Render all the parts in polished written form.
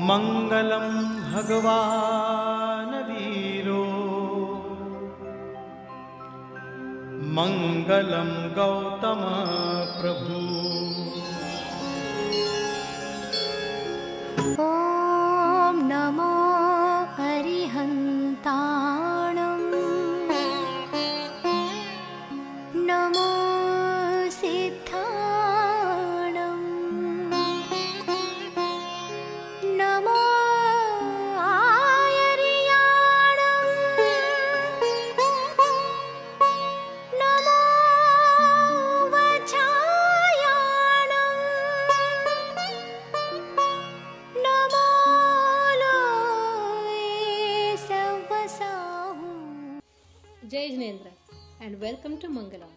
मङ्गलं भगवान् वीरो मङ्गलं गौतम प्रभु। ॐ नमो अरिहन्ताणं नमो सिद्धाणं नमो आयर्याणं नमो वचायाणं नमो लोये सर्वसाहु। Jai Jinendra and welcome to Mangalam.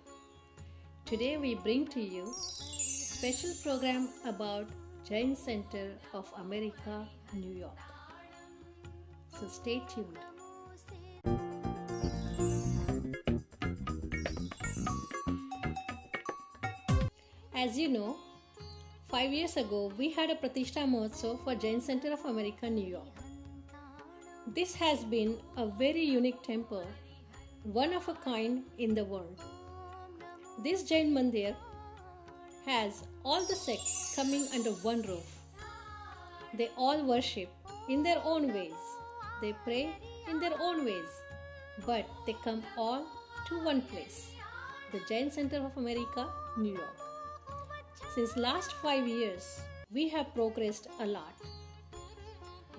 Today we bring to you special program about Jain Center of America, New York. So stay tuned. As you know, 5 years ago we had a Pratishtha Mahotsav for Jain Center of America, New York. This has been a very unique temple, one of a kind in the world. This Jain Mandir has all the sects coming under one roof. They all worship in their own ways. They pray in their own ways. But they come all to one place, the Jain Center of America, New York. Since last 5 years, we have progressed a lot.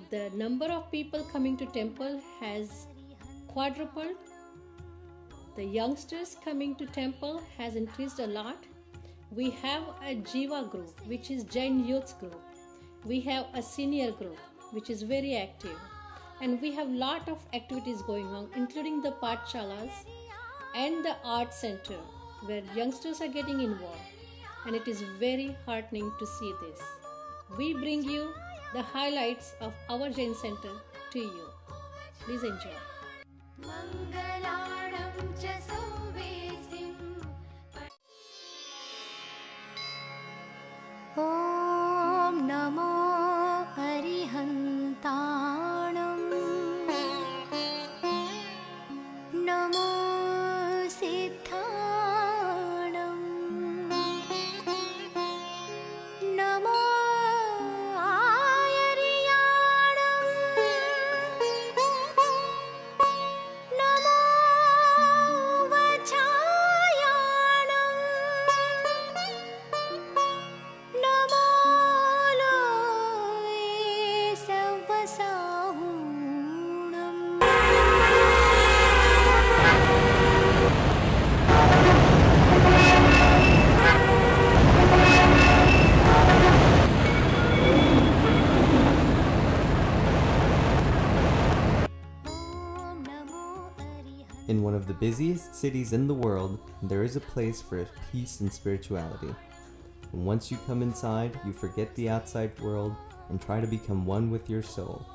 The number of people coming to temple has quadrupled. The youngsters coming to temple has increased a lot. We have a Jiva group, which is Jain Youth group. We have a senior group, which is very active. And we have lot of activities going on, including the Pathshalas and the art center, where youngsters are getting involved. And it is very heartening to see this. We bring you the highlights of our Jain Center to you. Please enjoy. मङ्गलाणं च सौवेसिं ॐ नमो अरिहन्ताणं नमो सिद्धाणं नमो आयर्याणं नमो वचायाणं नमो लोये सर्वसाहूणम्। In one of the busiest cities in the world, there is a place for peace and spirituality. And once you come inside, you forget the outside world and try to become one with your soul.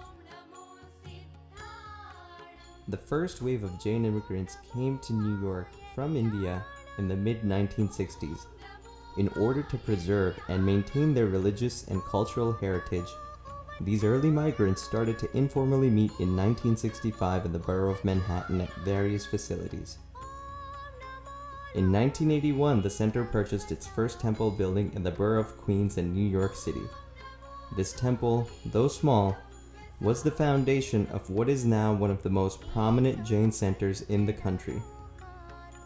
The first wave of Jain immigrants came to New York from India in the mid-1960s. In order to preserve and maintain their religious and cultural heritage, these early migrants started to informally meet in 1965 in the borough of Manhattan at various facilities. In 1981, the center purchased its first temple building in the borough of Queens in New York City. This temple, though small, was the foundation of what is now one of the most prominent Jain centers in the country.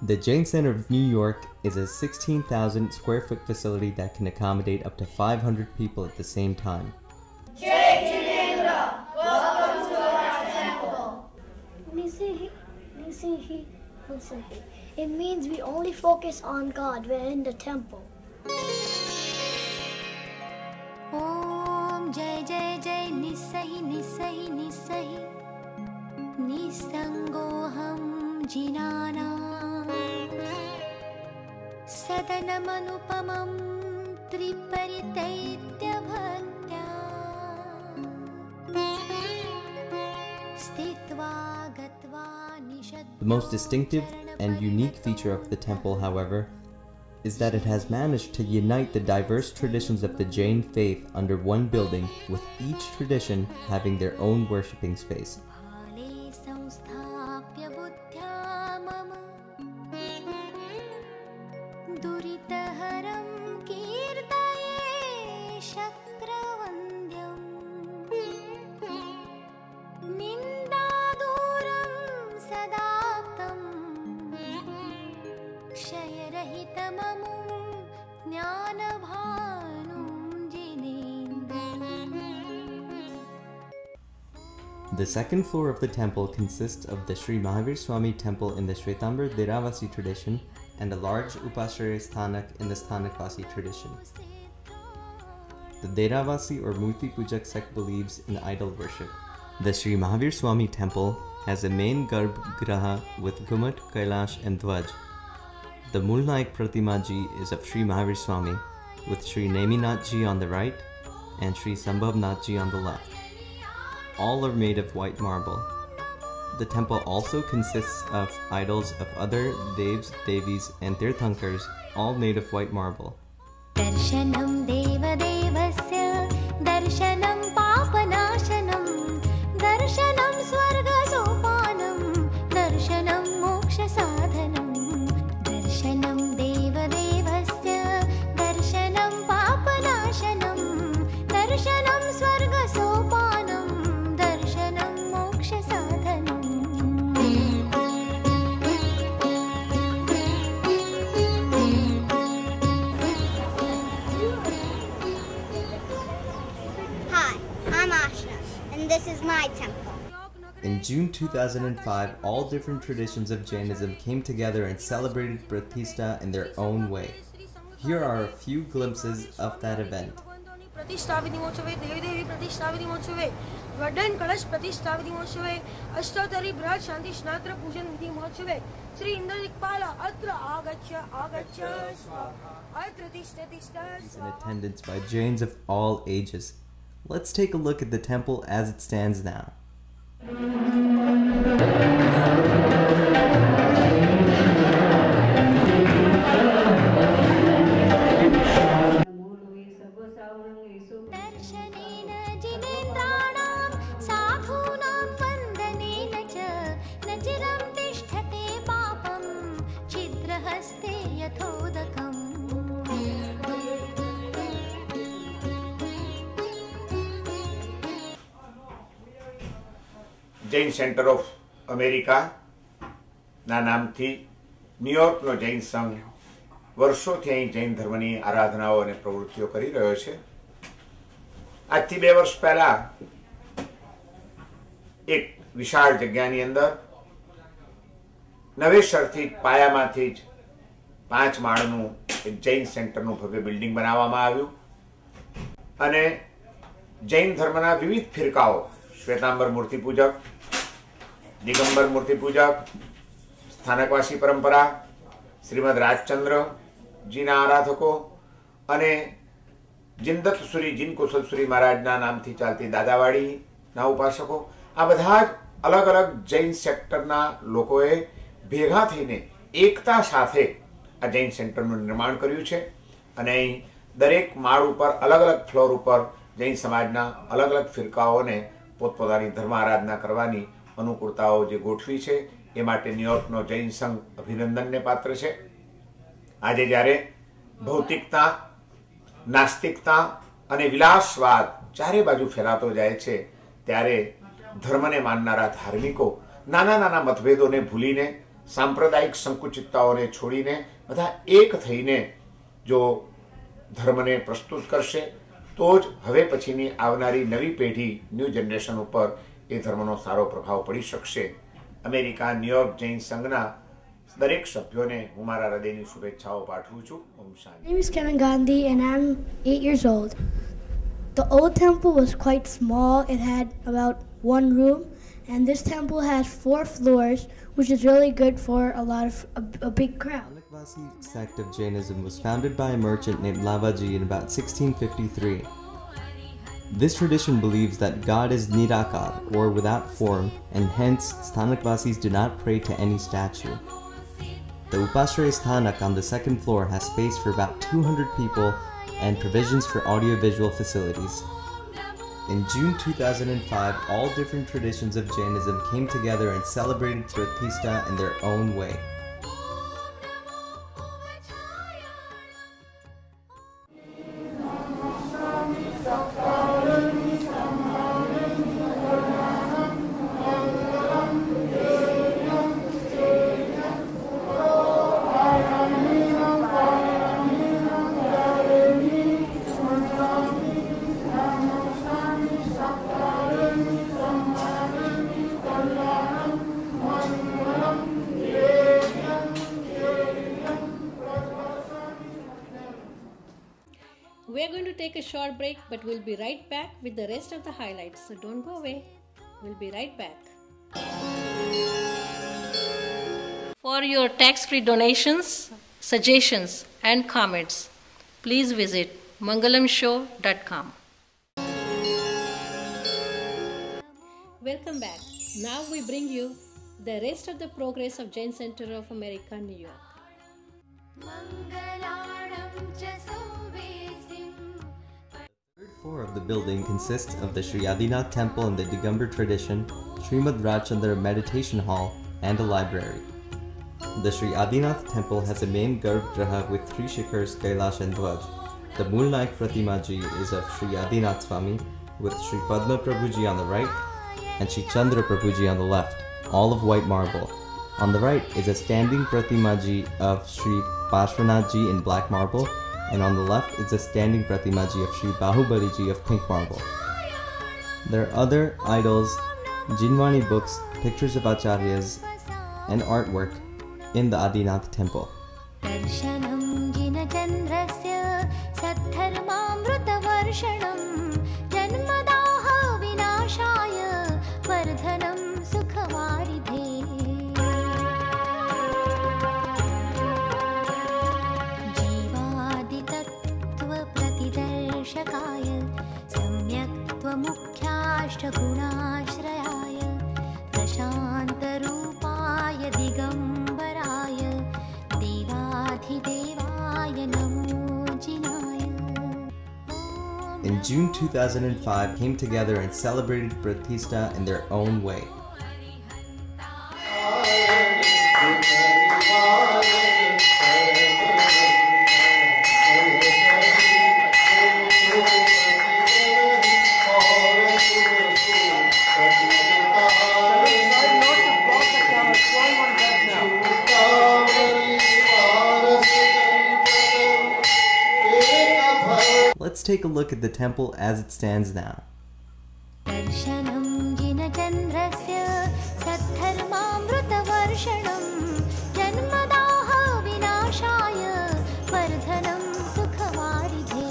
The Jain Center of New York is a 16,000 square foot facility that can accommodate up to 500 people at the same time. Nisihi, Nisihi, Nisihi. It means we only focus on God. We're in the temple. ॐ जय जय जय निस्सहि निस्सहि निस्सहि निस्सङ्गोऽहं जिनानां सदनमनुपमं त्रिपरितैत्यभक्त्या स्थित्वा गत्वा निषद्। The most distinctive and unique feature of the temple, however, is that it has managed to unite the diverse traditions of the Jain faith under one building, with each tradition having their own worshipping space. भाले संस्थाप्य बुद्ध्या मम दुरितहरं कीर्तये शक्रवन्द्यम् निन्दादूरं सदाप्तं क्षयरहितममुं ज्ञानभानुं जिनेन्द्रम्. The second floor of the temple consists of the Sri Mahavir Swami temple in the Shwetambar Deravasi tradition and a large Upashraya Sthanak in the Sthanakvasi tradition. The Deravasi or Murti Pujak sect believes in idol worship. The Sri Mahavir Swami temple has a main Garbh Graha with Gumat, Kailash and Dwaj. The Mulnaik Pratima Ji is of Sri Mahavir Swami, with Sri Neminath Ji on the right and Sri Sambhavnath Ji on the left. All are made of white marble. The temple also consists of idols of other devs, devis, and tirthankars, all made of white marble. दर्शनं देवदेवस्य दर्शनं पापनाशनं दर्शनं स्वर्गसोपानं दर्शनं मोक्षसाधनं दर्शनं देवदेवस्य दर्शनं पापनाशनं दर्शनं स्वर्गसोपानं दर्शनं मोक्षसाधनं. Hi, I'm Ashna, and this is my temple. In June 2005, all different traditions of Jainism came together and celebrated Pratishta in their own way. Here are a few glimpses of that event. प्रतिष्ठाविधि महोत्सवे देवी प्रतिष्ठाविधि महोत्सवे वर्धन कलश प्रतिष्ठाविधि महोत्सवे अष्टोत्तरी बृहत् शांति स्नात्र पूजन विधि महोत्सवे श्री इंद्र दिक्पाल अत्र आगच्छ अत्र तिष्ठ तिष्ठ. In attendance by Jains of all ages. Let's take a look at the temple as it stands now. दर्शनेन जिनेन्द्राणां साधूनां वन्दनेन च न चिरं तिष्ठते पापं छिद्रहस्ते यथोदकम्. જૈન સેન્ટર ઓફ અમેરિકાના નામથી ન્યુયોર્કનો જૈન સંઘ વર્ષોથી અહીં જૈન ધર્મની આરાધનાઓ અને પ્રવૃત્તિઓ કરી રહ્યો છે. આજથી 2 વર્ષ પહેલા એક વિશાળ જગ્યાની અંદર નવેસરથી પાયામાંથી જ 5 માળનું એક જૈન સેન્ટરનું ભવ્ય બિલ્ડિંગ બનાવવામાં આવ્યું અને જૈન ધર્મના વિવિધ ફિરકાઓ શ્વેતાંબર મૂર્તિ પૂજક, દિગંબર મૂર્તિ પૂજક, સ્થાનકવાસી પરંપરા, શ્રીમદ રાજચંદ્રજીના આરાધકો અને જિંદતસુરી જીન કુશલસુરી મહારાજના નામથી ચાલતી દાદાવાડીના ઉપાસકો, આ બધા જ અલગ અલગ જૈન સેક્ટરના લોકોએ ભેગા થઈને એકતા સાથે આ જૈન સેન્ટરનું નિર્માણ કર્યું છે અને અહીં દરેક માળ ઉપર અલગ અલગ ફ્લોર ઉપર જૈન સમાજના અલગ અલગ ફિરકાઓને પોતપોતાની ધર્મ આરાધના કરવાની અનુકૂળતાઓ જે ગોઠવી છે એ માટે ન્યુયોર્કનો જૈન સંઘ અભિનંદનને પાત્ર છે. આજે જ્યારે ભૌતિકતા, નાસ્તિકતા અને વિલાસવાદ ચારે બાજુ ફેલાતો જાય છે ત્યારે ધર્મને માનનારા ધાર્મિકો નાના નાના મતભેદોને ભૂલીને, સાંપ્રદાયિક સંકુચિતતાઓને છોડીને બધા એક થઈને જો ધર્મને પ્રસ્તુત કરશે તો જ હવે પછીની આવનારી નવી પેઢી, ન્યૂ જનરેશન ઉપર એ ધર્મનો સારો પ્રભાવ પડી શકશે. અમેરિકા ન્યુયોર્ક જૈન સંઘના દરેક સભ્યોને હું મારા હૃદયની શુભેચ્છાઓ પાઠવું છું. ઓમ શાંતિ. My name is Kevin Gandhi and I'm 8 years old. The old temple was quite small. It had about 1 room, and this temple has 4 floors, which is really good for a big crowd. The Sthanakvasi sect of Jainism was founded by a merchant named Lavaji in about 1653. This tradition believes that God is Nirakar, or without form, and hence Sthanakvasis do not pray to any statue. The Upashraya Sthanak on the second floor has space for about 200 people and provisions for audiovisual facilities. In June 2005, all different traditions of Jainism came together and celebrated Pratishta in their own way. We are going to take a short break, but we'll be right back with the rest of the highlights. So don't go away. We'll be right back. For your tax-free donations, suggestions and comments, please visit mangalamshow.com. Welcome back. Now we bring you the rest of the progress of Jain Center of America, New York. The third floor of the building consists of the Sri Adinath Temple in the Digambar tradition, Srimad Rajchandra Meditation Hall, and a library. The Sri Adinath Temple has a main Garbhagriha with 3 shikhars, Kailash and Dwaj. The Moolnaik Pratimaji is of Sri Adinath Swami with Sri Padma Prabhuji on the right and Sri Chandra Prabhuji on the left, all of white marble. On the right is a standing Pratimaji of Sri Parshvanathji in black marble, and on the left is a standing Pratimaji of Sri Bahubaliji of pink marble. There are other idols, Jinwani books, pictures of acharyas, and artwork in the Adinath temple. Darshanam jinachandrasya saddharmamrutavarsham janmadaha vinashaya vardhanam sukhawaridhe jivaditattva pratidarshakaya samyaktva mukhyashtagunashrayaya prashantarupaya digambaraya devadhidevaya namo jinaya. In June 2005, came together and celebrated Pratishta in their own way. Let's take a look at the temple as it stands now. Darshanam jinachandrasya saddharmamrutavarsham janmadaha vinashaya vardhanam sukhawaridhe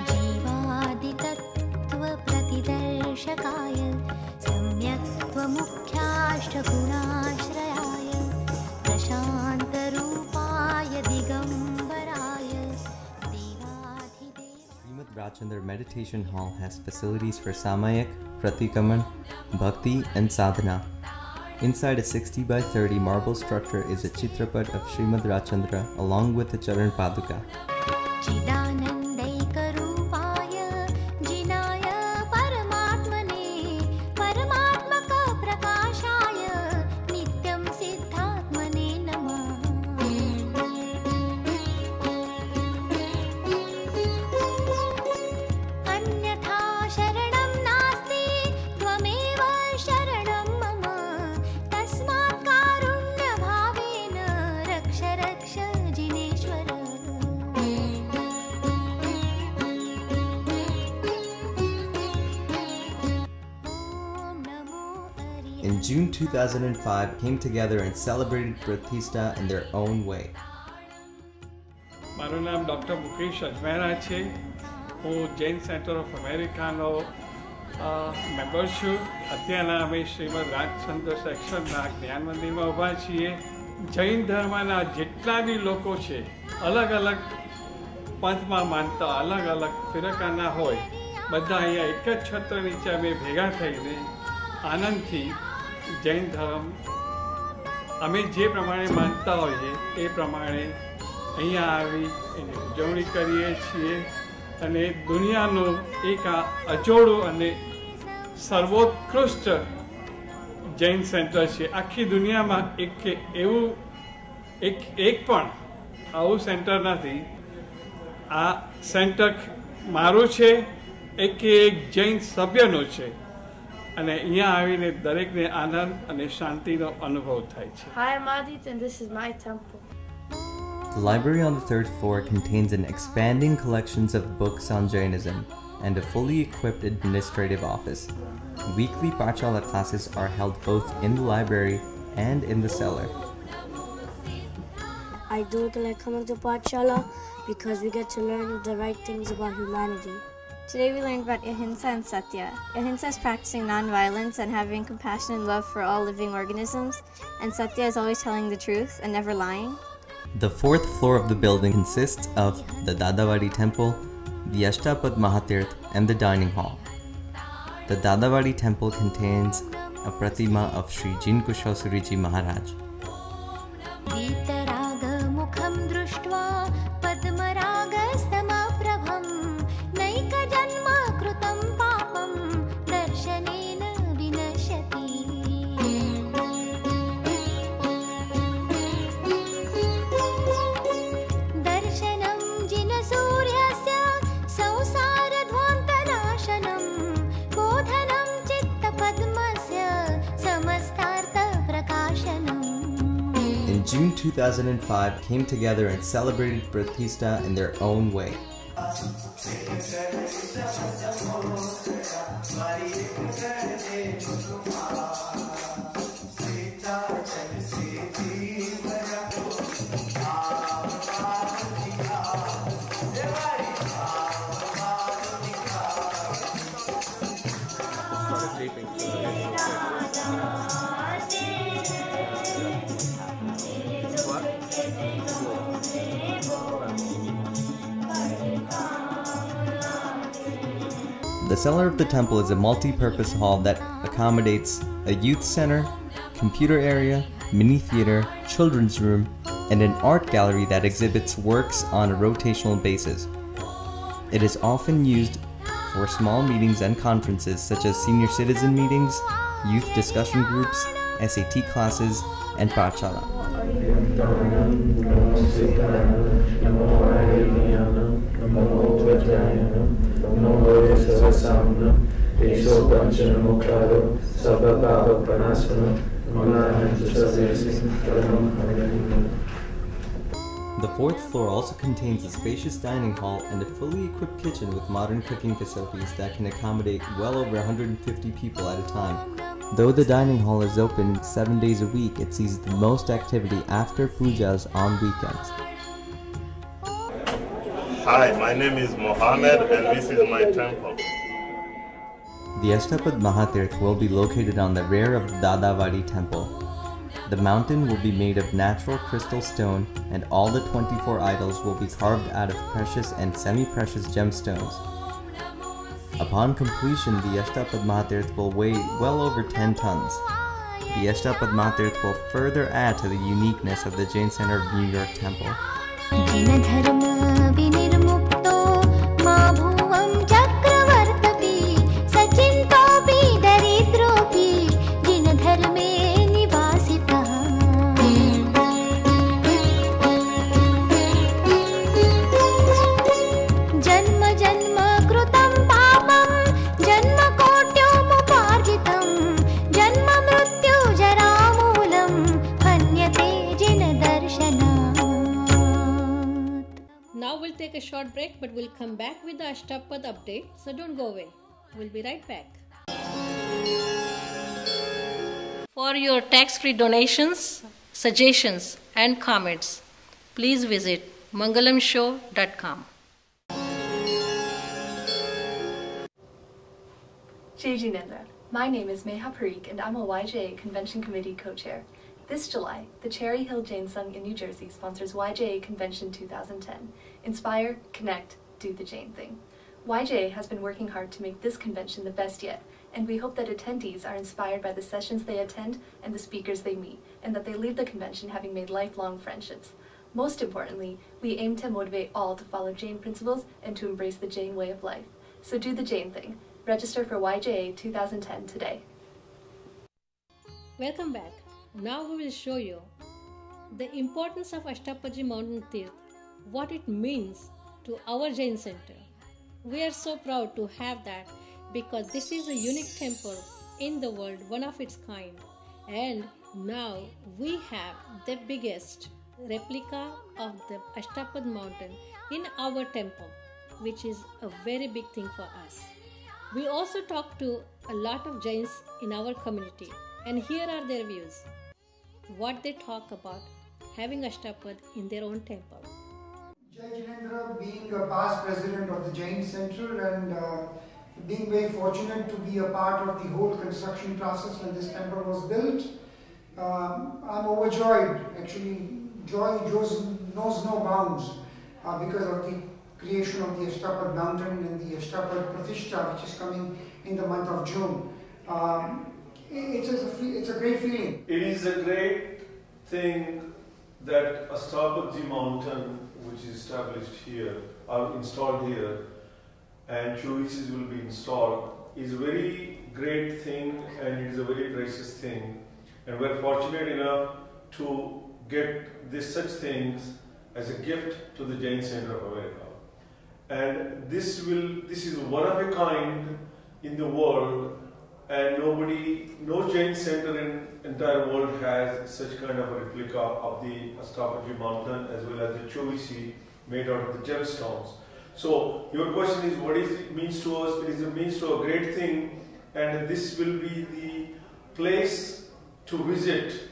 jivaditattva pratidarshakaya samyaktva mukhyashtagunashrayaya prashantarupaya digambaraya devadhidevaya. Srimad Rajchandra Meditation Hall has facilities for Samayak, Pratikaman, Bhakti, and Sadhana. Inside a 60 by 30 marble structure is a Chitrapat of Srimad Rajchandra along with the Charan Paduka. चिदानन्दैकरूपाय जिनाय परमात्मने परमात्मक प्रकाशाय नित्यं सिद्धात्मने नमः अन्यथा शरणं नास्ति त्वमेव शरणं मम तस्मात् कारुण्यभावेन रक्ष रक्ष Jineshwar. In June 2005, came together and celebrated Pratishta in their own way. મારું નામ ડૉક્ટર મુકેશ અજમેરા છે. હું જૈન સેન્ટર ઓફ અમેરિકાનો મેમ્બર છું. અત્યારના અમે શ્રીમદ રાજચંદ્ર સેક્શનના જ્ઞાન મંદિરમાં ઊભા છીએ. જૈન ધર્મના જેટલા બી લોકો છે અલગ અલગ પંથમાં માનતા અલગ અલગ ફિરકાના હોય બધા અહીંયા એક જ છત્ર નીચે અમે ભેગા થઈને આનંદથી જૈન ધર્મ અમે જે પ્રમાણે માનતા હોઈએ એ પ્રમાણે અહીંયા આવી એની ઉજવણી કરીએ છીએ અને દુનિયાનું એક આ અજોડું અને સર્વોત્કૃષ્ટ જૈન સેન્ટર છે. આખી દુનિયામાં એવું એક પણ આવું સેન્ટર નથી. આ સેન્ટર મારું છે, એક જૈન સભ્યનું છે અને અહીંયા આવીને દરેકને આનંદ અને શાંતિનો અનુભવ થાય છે. Hi, I'm Adit and this is my temple. The library on the third floor contains an expanding collections of books on Jainism and a fully equipped administrative office. Weekly Pachala classes are held both in the library and in the cellar. I do like coming to Pachala because we get to learn the right things about humanity. Today we learned about Ahimsa and Satya. Ahimsa is practicing non-violence and having compassion and love for all living organisms, and Satya is always telling the truth and never lying. The fourth floor of the building consists of the Dadavadi temple, the Ashtapad Mahatirth, and the dining hall. The Dadavadi temple contains a pratima of Sri Jinkushasuriji Maharaj. वीतरागमुखं दृष्ट्वा पद्मरागस्तमप्रभं नैकजन्म कृतं पापं दर्शनेन विनश्यति. दर्शनं जिनसूर्यस्य संसारध्वान्तनाशनं बोधनं चित्तपद्मस्य समस्तार्थप्रकाशनम्. In June 2005 came together and celebrated Pratishta in their own way. The cellar of the temple is a multi-purpose hall that accommodates a youth center, computer area, mini theater, children's room, and an art gallery that exhibits works on a rotational basis. It is often used for small meetings and conferences such as senior citizen meetings, youth discussion groups, SAT classes, and Pachala. The fourth floor also contains a spacious dining hall and a fully equipped kitchen with modern cooking facilities that can accommodate well over 150 people at a time. Though the dining hall is open 7 days a week, it sees the most activity after pujas on weekends. Hi, my name is Mohammed and this is my temple. The Ashtapad Mahatirth will be located on the rear of the Dadavadi temple. The mountain will be made of natural crystal stone and all the 24 idols will be carved out of precious and semi-precious gemstones. Upon completion, the Ashtapad Mahatirth will weigh well over 10 tons. The Ashtapad Mahatirth will further add to the uniqueness of the Jain Center of New York Temple. Take a short break, but we'll come back with the Ashtapad update, so don't go away. We'll be right back. For your tax-free donations, suggestions and comments, please visit mangalamshow.com. Jai Jinendra. My name is Meha Parikh and I'm a YJA Convention Committee co-chair. This July, the Cherry Hill Jain Sangh in New Jersey sponsors YJA Convention 2010. Inspire, connect, do the Jain thing. YJA has been working hard to make this convention the best yet, and we hope that attendees are inspired by the sessions they attend and the speakers they meet, and that they leave the convention having made lifelong friendships. Most importantly, we aim to motivate all to follow Jain principles and to embrace the Jain way of life. So do the Jain thing. Register for YJA 2010 today. Welcome back. Now we will show you the importance of Ashtapadji Mountain Tirth, what it means to our Jain center. We are so proud to have that because this is a unique temple in the world, one of its kind. And now we have the biggest replica of the Ashtapad mountain in our temple, which is a very big thing for us. We also talk to a lot of Jains in our community, and here are their views, what they talk about having Ashtapad in their own temple. Jai Jinendra, being a past president of the Jain Center and being very fortunate to be a part of the whole construction process when this temple was built, I'm overjoyed. Actually, joy knows no bounds because of the creation of the Ashtapad mountain and the Ashtapad Pratishtha, which is coming in the month of June. It's a great feeling. It is a great thing that Ashtapadji mountain, which is established here, or installed here, and choices will be installed, is a very great thing, and it is a very precious thing. And we're fortunate enough to get such things as a gift to the Jain Center of America. And this is one of a kind in the world, and no Jain center in entire world has such kind of a replica of the Ashtapadji mountain as well as the Chovisi made out of the gemstones. So your question is, what it means to us? It means to a great thing, and this will be the place to visit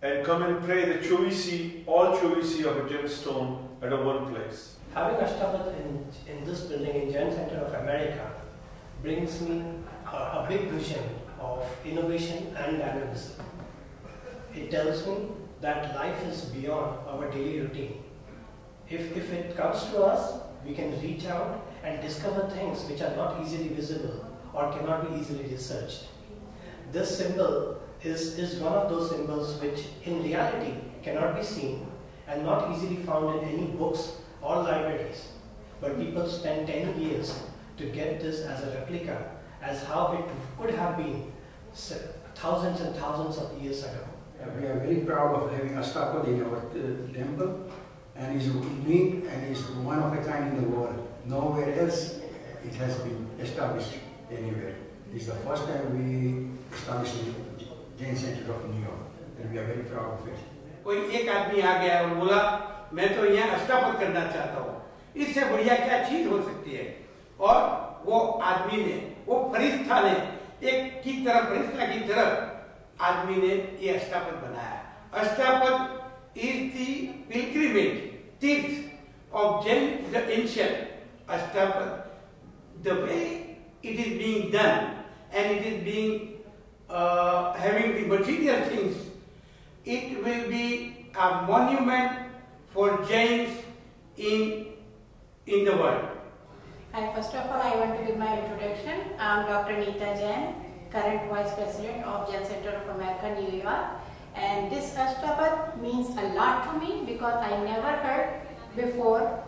and come and pray the Chovisi, all Chovisi of a gemstone at a one place. Having Ashtapad in this building in Jain Center of America brings me a big vision of innovation and dynamism. It tells me that life is beyond our daily routine. If it comes to us, we can reach out and discover things which are not easily visible or cannot be easily researched. This symbol is one of those symbols which in reality cannot be seen and not easily found in any books or libraries. But people spend 10 years to get this as a replica, as how it could have been thousands and thousands of years ago. We are very proud of having Ashtapad in our temple, and is unique and is one of a kind in the world. Nowhere else it has been established anywhere. It's the first time we established the Jain Center of New York, and we are very proud of it. कोई एक आदमी आ गया और बोला मैं तो यहाँ अष्टापद करना चाहता हूँ, इससे बढ़िया क्या चीज हो सकती है? और वो आदमी ने, वो फरिश्ता ने फरिश्ता की तरफ आदमी ने ये अष्टापद बनाया. Ashtapad is the pilgrimage, tirth of Jain, the ancient Ashtapad. The way it is being done and it is being having the material things, it will be a monument for Jains in the world. Hi, first of all, I want to give my introduction. I am Dr. Neeta Jain, current Vice President of Jain Center of America, New York. And this Ashtapad means a lot to me because I never heard before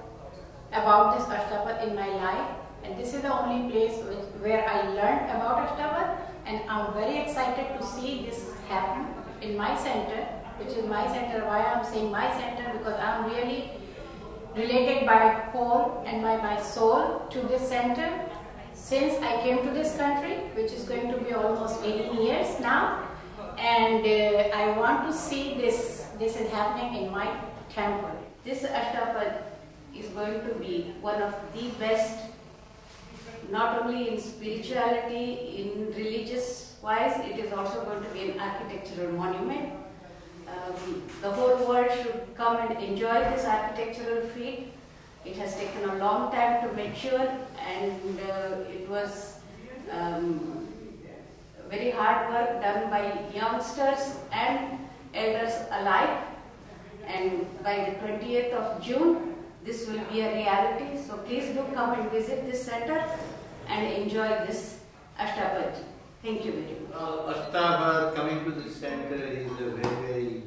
about this Ashtapad in my life. And this is the only place where I learned about Ashtapad. And I'm very excited to see this happen in my center, which is my center. Why I'm saying my center? Because I'm really related by whole and by my soul to this center since I came to this country, which is going to be almost 18 years now. And I want to see this is happening in my temple. This Ashtapad is going to be one of the best, not only in spirituality, in religious wise, it is also going to be an architectural monument. The whole world should come and enjoy this architectural feat. It has taken a long time to mature, and it was very hard work done by youngsters and elders alike. And by the 20th of June, this will be a reality. So please do come and visit this center and enjoy this Ashtapad. Thank you very much. Ashtapad coming to the center is a very, very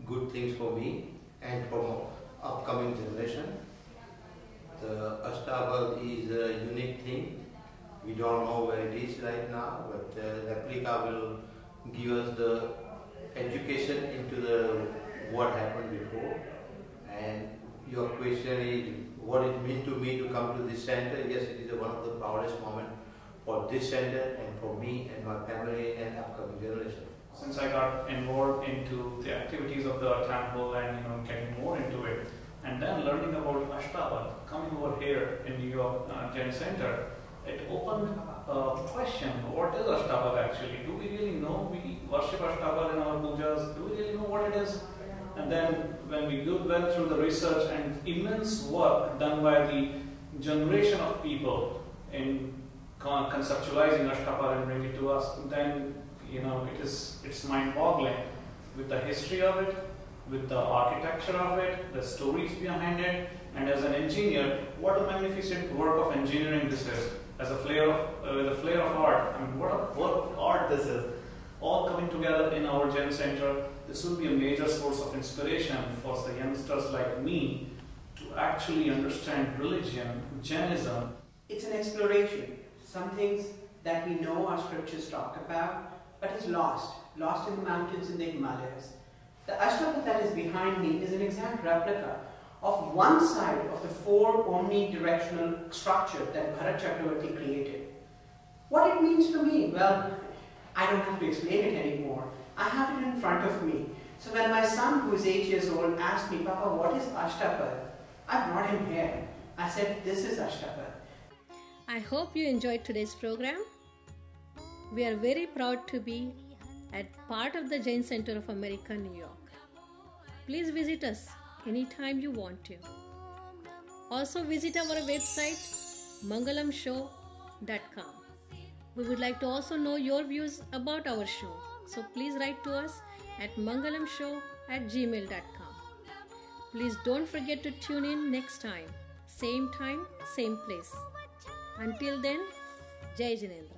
good thing for me and for upcoming generation. The Ashtapad is a unique thing. We don't know where it is right now, but the replica will give us the education into what happened before. And your question is what it means to me to come to this center. Yes, it is one of the proudest moments for this center and for me and my family and upcoming generation. Since I got involved into the activities of the temple and getting more into it, and then learning about Ashtapad, coming over here in New York Jain Center, it opened a question: what is Ashtapad actually? Do we really know? We worship Ashtapad in our pujas. Do we really know what it is? And then when we went through the research and immense work done by the generation of people in conceptualizing Ashtapad and bring it to us, then it's mind-boggling with the history of it, with the architecture of it, the stories behind it, and as an engineer, what a magnificent work of engineering this is. As a flair of art, I mean, what a work of art this is. All coming together in our Jain Center. This will be a major source of inspiration for the youngsters like me to actually understand religion, Jainism. It's an exploration. Some things that we know our scriptures talk about, but is lost in the mountains in the Himalayas. The Ashtapad that is behind me is an exact replica of one side of the four omnidirectional structure that Bharat Chakravarti created. What it means to me? Well, I don't have to explain it anymore. I have it in front of me. So when my son, who is 8 years old, asked me, Papa, what is Ashtapad? I brought him here. I said, this is Ashtapad. I hope you enjoyed today's program. We are very proud to be at part of the Jain Center of America, New York. Please visit us anytime you want to. Also visit our website mangalamshow.com. We would like to also know your views about our show. So please write to us at mangalamshow@gmail.com. Please don't forget to tune in next time, same place. Until then, Jai Jinendra.